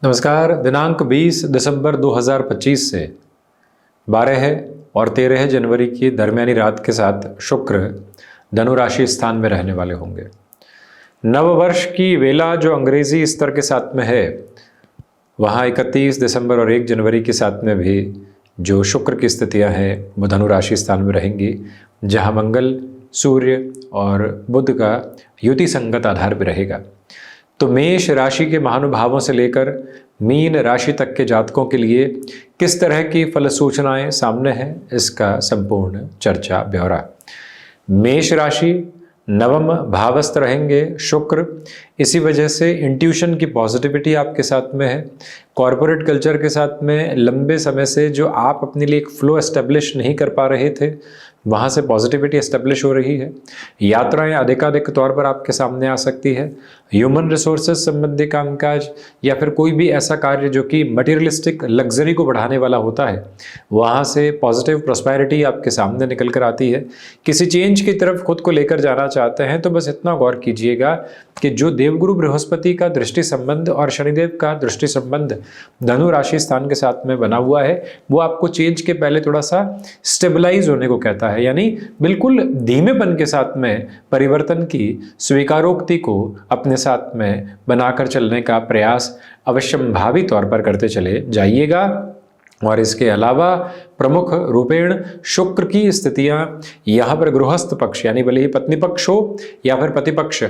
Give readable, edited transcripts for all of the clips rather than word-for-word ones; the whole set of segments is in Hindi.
नमस्कार। दिनांक 20 दिसंबर 2025 से 12 और 13 जनवरी की दरमियानी रात के साथ शुक्र धनु राशि स्थान में रहने वाले होंगे। नववर्ष की वेला जो अंग्रेजी स्तर के साथ में है, वहाँ 31 दिसंबर और 1 जनवरी के साथ में भी जो शुक्र की स्थितियाँ हैं वो धनु राशि स्थान में रहेंगी, जहाँ मंगल, सूर्य और बुध का युति संगत आधार पर रहेगा। तो मेष राशि के महानुभावों से लेकर मीन राशि तक के जातकों के लिए किस तरह की फल सूचनाएं सामने हैं, इसका संपूर्ण चर्चा ब्यौरा। मेष राशि नवम भावस्थ रहेंगे शुक्र, इसी वजह से इंट्यूशन की पॉजिटिविटी आपके साथ में है। कॉरपोरेट कल्चर के साथ में लंबे समय से जो आप अपने लिए एक फ्लो एस्टेब्लिश नहीं कर पा रहे थे, वहाँ से पॉजिटिविटी एस्टेब्लिश हो रही है। यात्राएं अधिकाधिक तौर पर आपके सामने आ सकती है। ह्यूमन रिसोर्सेज संबंधी कामकाज या फिर कोई भी ऐसा कार्य जो कि मटेरियलिस्टिक लग्जरी को बढ़ाने वाला होता है, वहाँ से पॉजिटिव प्रॉस्पेरिटी आपके सामने निकल कर आती है। किसी चेंज की तरफ खुद को लेकर जाना चाहते हैं तो बस इतना गौर कीजिएगा कि जो देवगुरु बृहस्पति का दृष्टि संबंध और शनिदेव का दृष्टि संबंध धनु राशि स्थान के साथ में बना हुआ है, वो आपको चेंज के पहले थोड़ा सा स्टेबलाइज होने को कहता है, यानी बिल्कुल धीमेपन के साथ में परिवर्तन की स्वीकारोक्ति को अपने साथ में बनाकर चलने का प्रयास अवश्यंभावी तौर पर करते चले जाइएगा। और इसके अलावा प्रमुख रूपेण शुक्र की स्थितियां यहाँ पर गृहस्थ पक्ष यानी भले ही पत्नी पक्ष हो या फिर पति पक्ष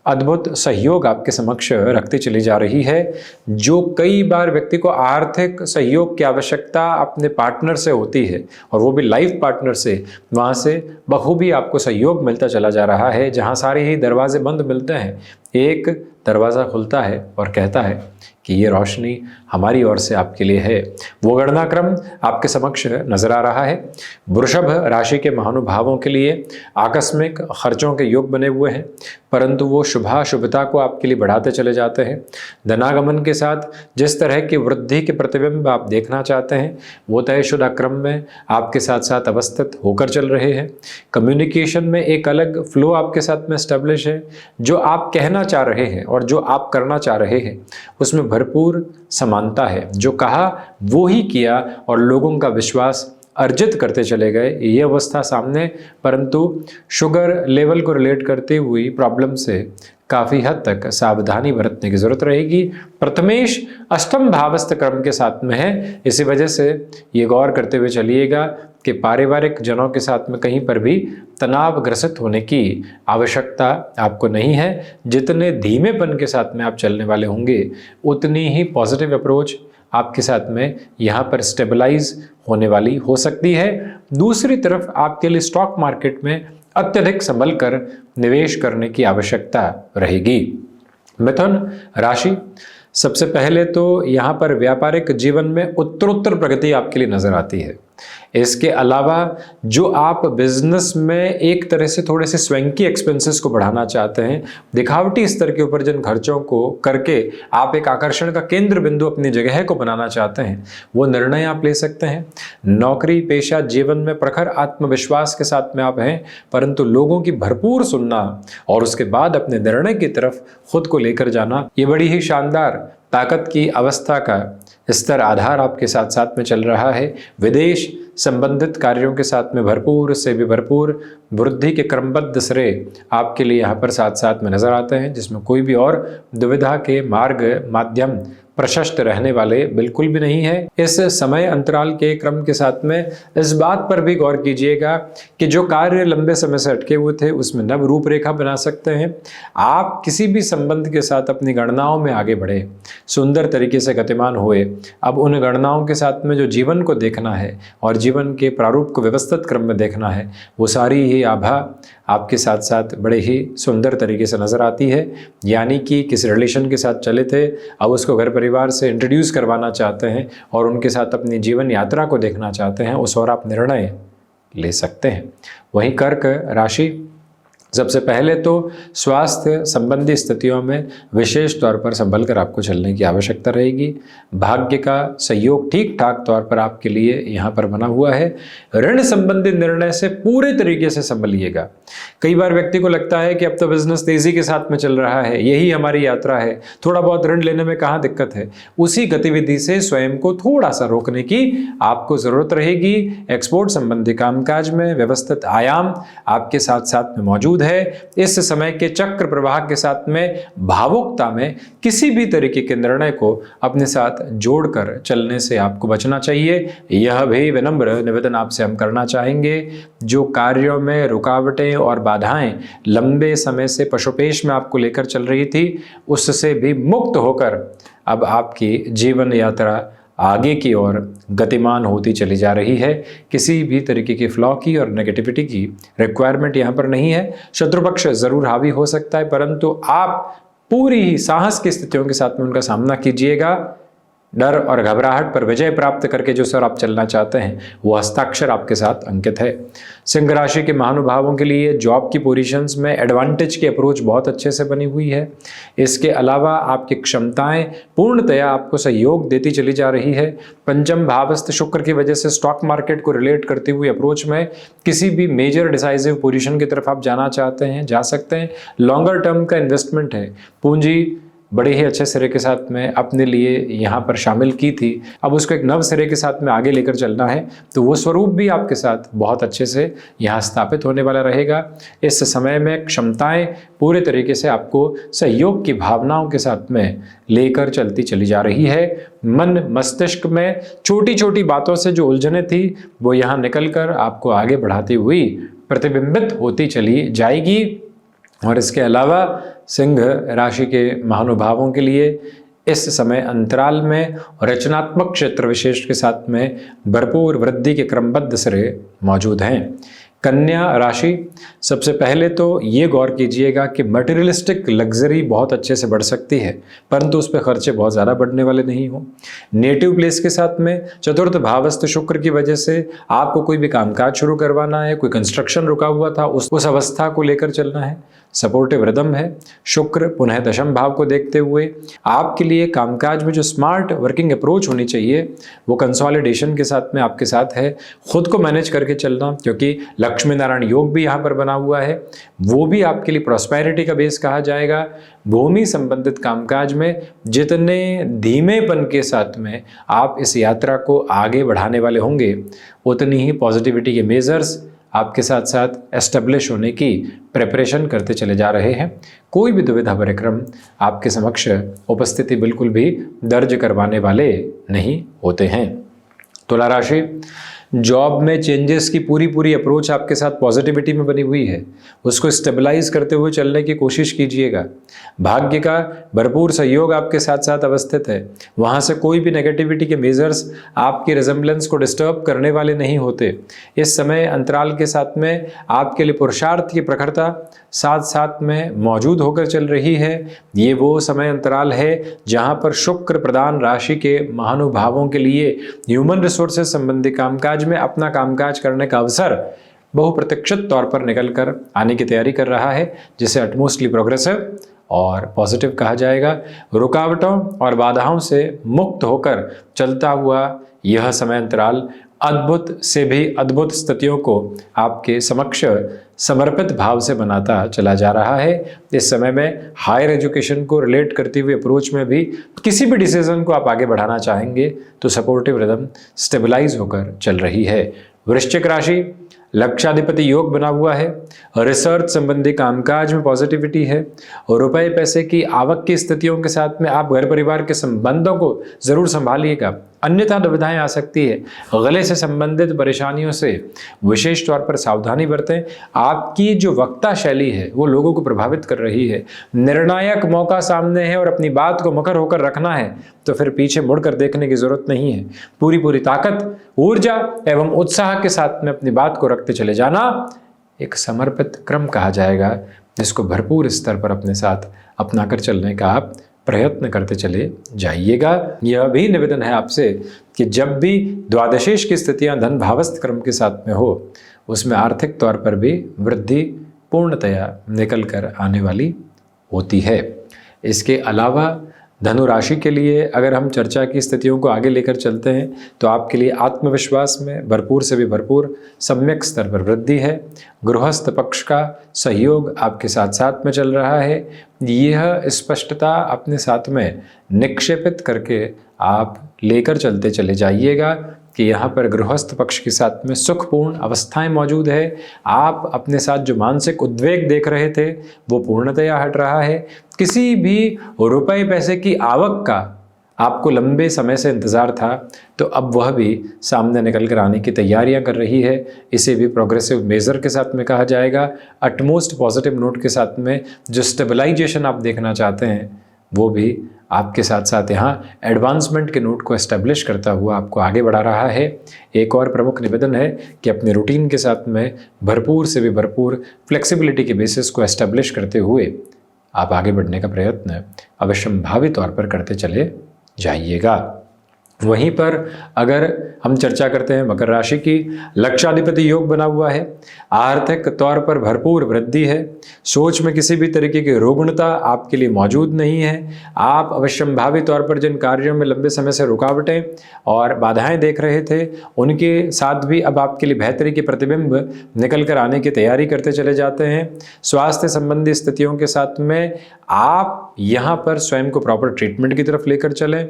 अद्भुत सहयोग आपके समक्ष रखती चली जा रही है। जो कई बार व्यक्ति को आर्थिक सहयोग की आवश्यकता अपने पार्टनर से होती है और वो भी लाइफ पार्टनर से, वहाँ से बखूबी आपको सहयोग मिलता चला जा रहा है। जहाँ सारे ही दरवाजे बंद मिलते हैं, एक दरवाज़ा खुलता है और कहता है कि ये रोशनी हमारी ओर से आपके लिए है। वो गणनाक्रम आपके समक्ष नजर आ रहा है। वृषभ राशि के महानुभावों के लिए आकस्मिक खर्चों के योग बने हुए हैं, परंतु वो शुभता को आपके लिए बढ़ाते चले जाते हैं। धनागमन के साथ जिस तरह की वृद्धि के प्रतिबिंब आप देखना चाहते हैं, वो तयशुदा क्रम में आपके साथ साथ अवस्थित होकर चल रहे हैं। कम्युनिकेशन में एक अलग फ्लो आपके साथ में एस्टेब्लिश है। जो आप कहना चाह रहे हैं और जो आप करना चाह रहे हैं, उसमें भरपूर समानता है। जो कहा वो ही किया और लोगों का विश्वास अर्जित करते चले गए, ये अवस्था सामने। परंतु शुगर लेवल को रिलेट करते हुई प्रॉब्लम से काफ़ी हद तक सावधानी बरतने की जरूरत रहेगी। प्रथमेश अष्टम भावस्थ क्रम के साथ में है, इसी वजह से ये गौर करते हुए चलिएगा कि पारिवारिक जनों के साथ में कहीं पर भी तनाव ग्रसित होने की आवश्यकता आपको नहीं है। जितने धीमेपन के साथ में आप चलने वाले होंगे, उतनी ही पॉजिटिव अप्रोच आपके साथ में यहाँ पर स्टेबलाइज होने वाली हो सकती है। दूसरी तरफ आपके लिए स्टॉक मार्केट में अत्यधिक संभल कर निवेश करने की आवश्यकता रहेगी। मिथुन राशि, सबसे पहले तो यहाँ पर व्यापारिक जीवन में उत्तरोत्तर प्रगति आपके लिए नजर आती है। इसके अलावा जो आप बिजनेस में एक तरह से थोड़े से स्वैंकी एक्सपेंसेस को बढ़ाना चाहते हैं, दिखावटी स्तर के उपार्जन खर्चों को करके आप एक आकर्षण का केंद्र बिंदु अपनी जगह को बनाना चाहते हैं, वो निर्णय आप ले सकते हैं। नौकरी पेशा जीवन में प्रखर आत्मविश्वास के साथ में आप हैं, परंतु लोगों की भरपूर सुनना और उसके बाद अपने निर्णय की तरफ खुद को लेकर जाना, ये बड़ी ही शानदार ताकत की अवस्था का स्तर आधार आपके साथ साथ में चल रहा है। विदेश संबंधित कार्यों के साथ में भरपूर से भी भरपूर वृद्धि के क्रमबद्ध श्रेय आपके लिए यहाँ पर साथ साथ में नजर आते हैं, जिसमें कोई भी और दुविधा के मार्ग माध्यम प्रशस्त रहने वाले बिल्कुल भी नहीं है। इस समय अंतराल के क्रम के साथ में इस बात पर भी गौर कीजिएगा कि जो कार्य लंबे समय से अटके हुए थे, उसमें नव रूपरेखा बना सकते हैं। आप किसी भी संबंध के साथ अपनी गणनाओं में आगे बढ़े, सुंदर तरीके से गतिमान हुए। अब उन गणनाओं के साथ में जो जीवन को देखना है और जीवन के प्रारूप को व्यवस्थित क्रम में देखना है, वो सारी ही आभा आपके साथ साथ बड़े ही सुंदर तरीके से नजर आती है। यानी कि किस रिलेशन के साथ चले थे, अब उसको घर परिवार से इंट्रोड्यूस करवाना चाहते हैं और उनके साथ अपनी जीवन यात्रा को देखना चाहते हैं, उस और आप निर्णय ले सकते हैं। वहीं कर्क राशि, सबसे पहले तो स्वास्थ्य संबंधी स्थितियों में विशेष तौर पर संभल कर आपको चलने की आवश्यकता रहेगी। भाग्य का सहयोग ठीक ठाक तौर पर आपके लिए यहाँ पर बना हुआ है। ऋण संबंधी निर्णय से पूरे तरीके से संभलिएगा। कई बार व्यक्ति को लगता है कि अब तो बिजनेस तेजी के साथ में चल रहा है, यही हमारी यात्रा है, थोड़ा बहुत ऋण लेने में कहाँ दिक्कत है। उसी गतिविधि से स्वयं को थोड़ा सा रोकने की आपको जरूरत रहेगी। एक्सपोर्ट संबंधी कामकाज में व्यवस्थित आयाम आपके साथ साथ में मौजूद है। इस समय के चक्र प्रवाह के साथ में भावुकता में किसी भी तरीके के निर्णय को अपने साथ जोड़कर चलने से आपको बचना चाहिए। यह भी विनम्र निवेदन आपसे हम करना चाहेंगे। जो कार्यों में रुकावटें और बाधाएं लंबे समय से पशुपेश में आपको लेकर चल रही थी, उससे भी मुक्त होकर अब आपकी जीवन यात्रा आगे की ओर गतिमान होती चली जा रही है। किसी भी तरीके की फ्लॉ की और नेगेटिविटी की रिक्वायरमेंट यहाँ पर नहीं है। शत्रु पक्ष जरूर हावी हो सकता है, परंतु आप पूरी ही साहस की स्थितियों के साथ में उनका सामना कीजिएगा। डर और घबराहट पर विजय प्राप्त करके जो सर आप चलना चाहते हैं, वो हस्ताक्षर आपके साथ अंकित है। सिंह राशि के महानुभावों के लिए जॉब की पोजीशंस में एडवांटेज की अप्रोच बहुत अच्छे से बनी हुई है। इसके अलावा आपकी क्षमताएं पूर्णतया आपको सहयोग देती चली जा रही है। पंचम भावस्थ शुक्र की वजह से स्टॉक मार्केट को रिलेट करती हुई अप्रोच में किसी भी मेजर डिसाइसिव पोजीशन की तरफ आप जाना चाहते हैं, जा सकते हैं। लॉन्गर टर्म का इन्वेस्टमेंट है, पूंजी बड़े ही अच्छे सिरे के साथ में अपने लिए यहाँ पर शामिल की थी, अब उसको एक नव सिरे के साथ में आगे लेकर चलना है, तो वो स्वरूप भी आपके साथ बहुत अच्छे से यहाँ स्थापित होने वाला रहेगा। इस समय में क्षमताएं पूरे तरीके से आपको सहयोग की भावनाओं के साथ में लेकर चलती चली जा रही है। मन मस्तिष्क में छोटी छोटी बातों से जो उलझने थी, वो यहाँ निकल कर आपको आगे बढ़ाती हुई प्रतिबिंबित होती चली जाएगी। और इसके अलावा सिंह राशि के महानुभावों के लिए इस समय अंतराल में रचनात्मक क्षेत्र विशेष के साथ में भरपूर वृद्धि के क्रमबद्ध सिरे मौजूद हैं। कन्या राशि, सबसे पहले तो ये गौर कीजिएगा कि मटेरियलिस्टिक लग्जरी बहुत अच्छे से बढ़ सकती है, परंतु उस पर खर्चे बहुत ज़्यादा बढ़ने वाले नहीं हो। नेटिव प्लेस के साथ में चतुर्थ भावस्थ शुक्र की वजह से आपको कोई भी कामकाज शुरू करवाना है, कोई कंस्ट्रक्शन रुका हुआ था, उस अवस्था को लेकर चलना है। सपोर्टिव रिदम है। शुक्र पुनः दशम भाव को देखते हुए आपके लिए कामकाज में जो स्मार्ट वर्किंग अप्रोच होनी चाहिए, वो कंसोलिडेशन के साथ में आपके साथ है। खुद को मैनेज करके चलना, क्योंकि लक्ष्मी नारायण योग भी यहाँ पर बना हुआ है, वो भी आपके लिए प्रॉस्पेरिटी का बेस कहा जाएगा। भूमि संबंधित कामकाज में जितने धीमेपन के साथ में आप इस यात्रा को आगे बढ़ाने वाले होंगे, उतनी ही पॉजिटिविटी के मेजर्स आपके साथ साथ एस्टेब्लिश होने की प्रिपरेशन करते चले जा रहे हैं। कोई भी दुविधा परिक्रम आपके समक्ष उपस्थिति बिल्कुल भी दर्ज करवाने वाले नहीं होते हैं। तुला राशि, जॉब में चेंजेस की पूरी अप्रोच आपके साथ पॉजिटिविटी में बनी हुई है, उसको स्टेबलाइज करते हुए चलने की कोशिश कीजिएगा। भाग्य का भरपूर सहयोग आपके साथ साथ अवस्थित है, वहाँ से कोई भी नेगेटिविटी के मेजर्स आपकी रिजेम्बलेंस को डिस्टर्ब करने वाले नहीं होते। इस समय अंतराल के साथ में आपके लिए पुरुषार्थ की प्रखरता साथ साथ में मौजूद होकर चल रही है। ये वो समय अंतराल है जहाँ पर शुक्र प्रधान राशि के महानुभावों के लिए ह्यूमन रिसोर्सेज संबंधी कामकाज में अपना कामकाज करने का अवसर बहुप्रतीक्षित तौर पर निकल कर आने की तैयारी कर रहा है, जिसे अटमोस्टली प्रोग्रेसिव और पॉजिटिव कहा जाएगा। रुकावटों और बाधाओं से मुक्त होकर चलता हुआ यह समय अंतराल अद्भुत से भी अद्भुत स्थितियों को आपके समक्ष समर्पित भाव से बनाता चला जा रहा है। इस समय में हायर एजुकेशन को रिलेट करती हुई अप्रोच में भी किसी भी डिसीजन को आप आगे बढ़ाना चाहेंगे तो सपोर्टिव रिदम स्टेबलाइज होकर चल रही है। वृश्चिक राशि, लक्षाधिपति योग बना हुआ है, रिसर्च संबंधी कामकाज में पॉजिटिविटी है और रुपए पैसे की आवक की स्थितियों के साथ में आप घर परिवार के संबंधों को जरूर संभालिएगा, अन्यथा दुविधाएं आ सकती है। गले से संबंधित परेशानियों से विशेष तौर पर सावधानी बरतें। आपकी जो वक्ता शैली है वो लोगों को प्रभावित कर रही है। निर्णायक मौका सामने है और अपनी बात को मुखर होकर रखना है तो फिर पीछे मुड़कर देखने की जरूरत नहीं है। पूरी ताकत, ऊर्जा एवं उत्साह के साथ में अपनी बात को रखते चले जाना एक समर्पित क्रम कहा जाएगा, जिसको भरपूर स्तर पर अपने साथ अपनाकर चलने का आप प्रयत्न करते चले जाइएगा। यह भी निवेदन है आपसे कि जब भी द्वादशेश की स्थितियां धन भावस्थ क्रम के साथ में हो, उसमें आर्थिक तौर पर भी वृद्धि पूर्णतया निकल कर आने वाली होती है। इसके अलावा धनु राशि के लिए अगर हम चर्चा की स्थितियों को आगे लेकर चलते हैं तो आपके लिए आत्मविश्वास में भरपूर से भी भरपूर सम्यक स्तर पर वृद्धि है। गृहस्थ पक्ष का सहयोग आपके साथ साथ में चल रहा है। यह स्पष्टता अपने साथ में निक्षेपित करके आप लेकर चलते चले जाइएगा कि यहाँ पर गृहस्थ पक्ष के साथ में सुखपूर्ण अवस्थाएं मौजूद है। आप अपने साथ जो मानसिक उद्वेग देख रहे थे वो पूर्णतया हट रहा है। किसी भी रुपए पैसे की आवक का आपको लंबे समय से इंतज़ार था तो अब वह भी सामने निकल कर आने की तैयारियां कर रही है। इसे भी प्रोग्रेसिव मेजर के साथ में कहा जाएगा। अटमोस्ट पॉजिटिव नोट के साथ में जो स्टेबलाइजेशन आप देखना चाहते हैं वो भी आपके साथ साथ यहाँ एडवांसमेंट के नोट को एस्टेब्लिश करता हुआ आपको आगे बढ़ा रहा है। एक और प्रमुख निवेदन है कि अपने रूटीन के साथ में भरपूर से भी भरपूर फ्लेक्सिबिलिटी के बेसिस को एस्टेब्लिश करते हुए आप आगे बढ़ने का प्रयत्न अवश्यंभावी तौर पर करते चले जाइएगा। वहीं पर अगर हम चर्चा करते हैं मकर राशि की, लक्षाधिपति योग बना हुआ है। आर्थिक तौर पर भरपूर वृद्धि है। सोच में किसी भी तरीके की रुग्णता आपके लिए मौजूद नहीं है। आप अवश्यंभावी तौर पर जिन कार्यों में लंबे समय से रुकावटें और बाधाएं देख रहे थे उनके साथ भी अब आपके लिए बेहतरी के प्रतिबिंब निकल कर आने की तैयारी करते चले जाते हैं। स्वास्थ्य संबंधी स्थितियों के साथ में आप यहाँ पर स्वयं को प्रॉपर ट्रीटमेंट की तरफ लेकर चलें।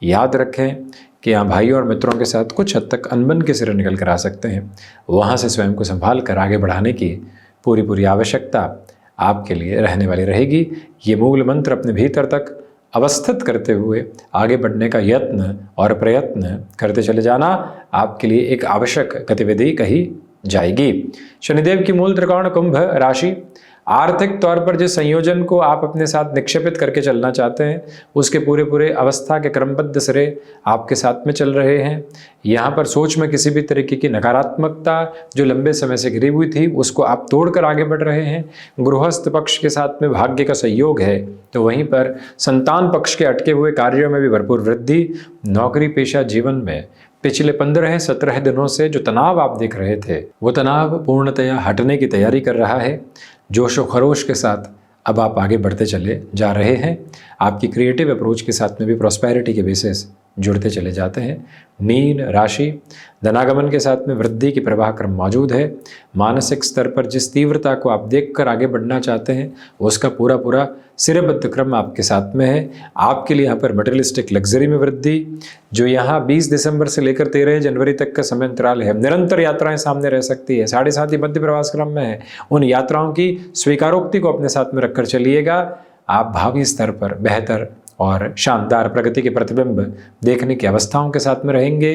याद रखें कि यहाँ भाइयों और मित्रों के साथ कुछ हद तक अनबन के सिरे निकल कर आ सकते हैं। वहाँ से स्वयं को संभाल कर आगे बढ़ाने की पूरी आवश्यकता आपके लिए रहने वाली रहेगी। ये मूल मंत्र अपने भीतर तक अवस्थित करते हुए आगे बढ़ने का यत्न और प्रयत्न करते चले जाना आपके लिए एक आवश्यक गतिविधि कही जाएगी। शनिदेव की मूल त्रिकोण कुंभ राशि, आर्थिक तौर पर जिस संयोजन को आप अपने साथ निक्षेपित करके चलना चाहते हैं उसके पूरे अवस्था के क्रमबद्ध सिरे आपके साथ में चल रहे हैं। यहाँ पर सोच में किसी भी तरीके की नकारात्मकता जो लंबे समय से घिरी हुई थी उसको आप तोड़कर आगे बढ़ रहे हैं। गृहस्थ पक्ष के साथ में भाग्य का सहयोग है तो वहीं पर संतान पक्ष के अटके हुए कार्यों में भी भरपूर वृद्धि। नौकरी पेशा जीवन में पिछले 15-17 दिनों से जो तनाव आप देख रहे थे वो तनाव पूर्णतया हटने की तैयारी कर रहा है। जोश और खरोश के साथ अब आप आगे बढ़ते चले जा रहे हैं। आपकी क्रिएटिव अप्रोच के साथ में भी प्रॉस्पेरिटी के बेसिस जुड़ते चले जाते हैं। मीन राशि, धनागमन के साथ में वृद्धि की प्रवाह क्रम मौजूद है। मानसिक स्तर पर जिस तीव्रता को आप देखकर आगे बढ़ना चाहते हैं उसका पूरा सिरेबद्ध क्रम आपके साथ में है। आपके लिए यहाँ पर मटेरियलिस्टिक लग्जरी में वृद्धि, जो यहाँ 20 दिसंबर से लेकर 13 जनवरी तक का समय अंतराल है, निरंतर यात्राएं सामने रह सकती है। 7.5 मध्य प्रवास क्रम में है। उन यात्राओं की स्वीकारोक्ति को अपने साथ में रखकर चलिएगा। आप भावी स्तर पर बेहतर और शानदार प्रगति के प्रतिबिंब देखने की अवस्थाओं के साथ में रहेंगे।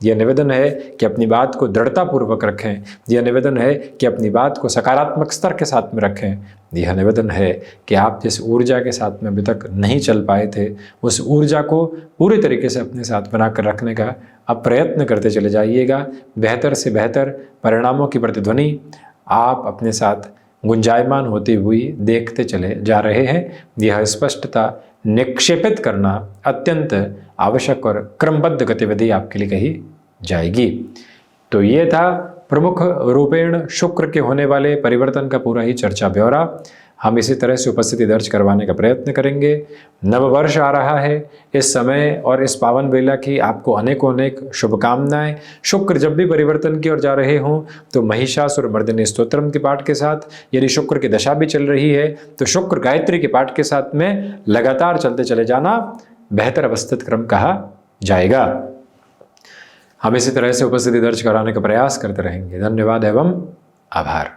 यह निवेदन है कि अपनी बात को दृढ़तापूर्वक रखें। यह निवेदन है कि अपनी बात को सकारात्मक स्तर के साथ में रखें। यह निवेदन है कि आप जिस ऊर्जा के साथ में अभी तक नहीं चल पाए थे उस ऊर्जा को पूरे तरीके से अपने साथ बनाकर रखने का अब प्रयत्न करते चले जाइएगा। बेहतर से बेहतर परिणामों की प्रतिध्वनि आप अपने साथ गुंजायमान होती हुई देखते चले जा रहे हैं। यह स्पष्टता निक्षेपित करना अत्यंत आवश्यक और क्रमबद्ध गतिविधि आपके लिए कही जाएगी। तो ये था प्रमुख रूपेण शुक्र के होने वाले परिवर्तन का पूरा ही चर्चा ब्यौरा। हम इसी तरह से उपस्थिति दर्ज करवाने का प्रयत्न करेंगे। नववर्ष आ रहा है। इस समय और इस पावन बेला की आपको अनेक शुभकामनाएं। शुक्र जब भी परिवर्तन की ओर जा रहे हों तो महिषासुर मर्दिनी स्तोत्रम के पाठ के साथ, यदि शुक्र की दशा भी चल रही है तो शुक्र गायत्री के पाठ के साथ में लगातार चलते चले जाना बेहतर अवस्थित क्रम कहा जाएगा। हम इसी तरह से उपस्थिति दर्ज कराने का प्रयास करते रहेंगे। धन्यवाद एवं आभार।